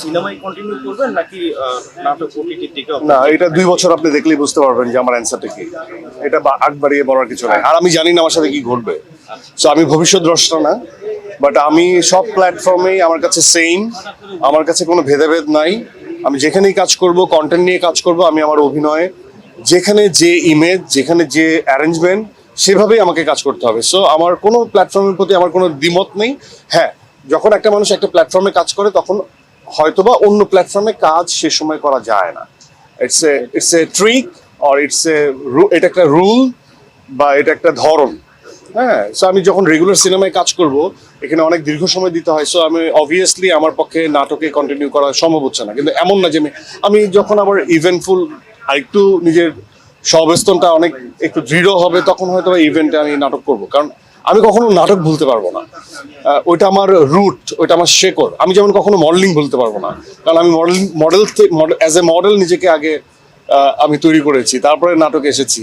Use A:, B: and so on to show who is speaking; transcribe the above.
A: সিনেমাই কন্টিনিউ করবেন নাকি নাটক ওটিটির দিকে?
B: না, এটা 2 বছর আপনি দেখলেই বুঝতে পারবেন যে আমার অ্যান্সারটা কি। এটা আগ বাড়িয়ে বলার কিছু নাই, আর আমি জানি না আমার সাথে কি ঘটবে। সো আমি ভবিষ্যৎ দ্রষ্টা না, বাট আমি সব প্ল্যাটফর্মেই আমার কাছে সেম, আমার কাছে কোনো ভেদাভেদ নাই। আমি যেখানেই কাজ করব, কন্টেন্ট নিয়ে কাজ করব, আমি আমার অভিনয়ে যেখানে যে ইমেজ, যেখানে যে অ্যারেঞ্জমেন্ট, সেভাবেই আমাকে কাজ করতে হবে। সো আমার কোনো প্ল্যাটফর্মের প্রতি আমার কোনো দ্বিমত নেই। হ্যাঁ, যখন একটা মানুষ একটা প্ল্যাটফর্মে কাজ করে তখন হয়তোবা অন্য প্ল্যাটফর্মে কাজ সে সময় করা যায় না। ইটস এ ট্রিক, অর এটা একটা রুল, বা এটা একটা ধরন। হ্যাঁ, সো আমি যখন রেগুলার সিনেমায় কাজ করব, এখানে অনেক দীর্ঘ সময় দিতে হয়। সো আমি অবভিয়াসলি আমার পক্ষে নাটকে কন্টিনিউ করা সম্ভব হচ্ছে না। কিন্তু এমন না যে আমি যখন আবার ইভেন্টফুল আর একটু নিজের সহাবস্থানটা অনেক একটু দৃঢ় হবে, তখন হয়তো ইভেন্টে আমি নাটক করব। কারণ আমি কখনো নাটক ভুলতে পারবো না। ওইটা আমার রুট, ওইটা আমার শেকড়। আমি যেমন কখনো মডেলিং ভুলতে পারবো না, কারণ আমি মডেল অ্যাজ এ মডেল নিজেকে আগে আমি তৈরি করেছি, তারপরে নাটকে এসেছি।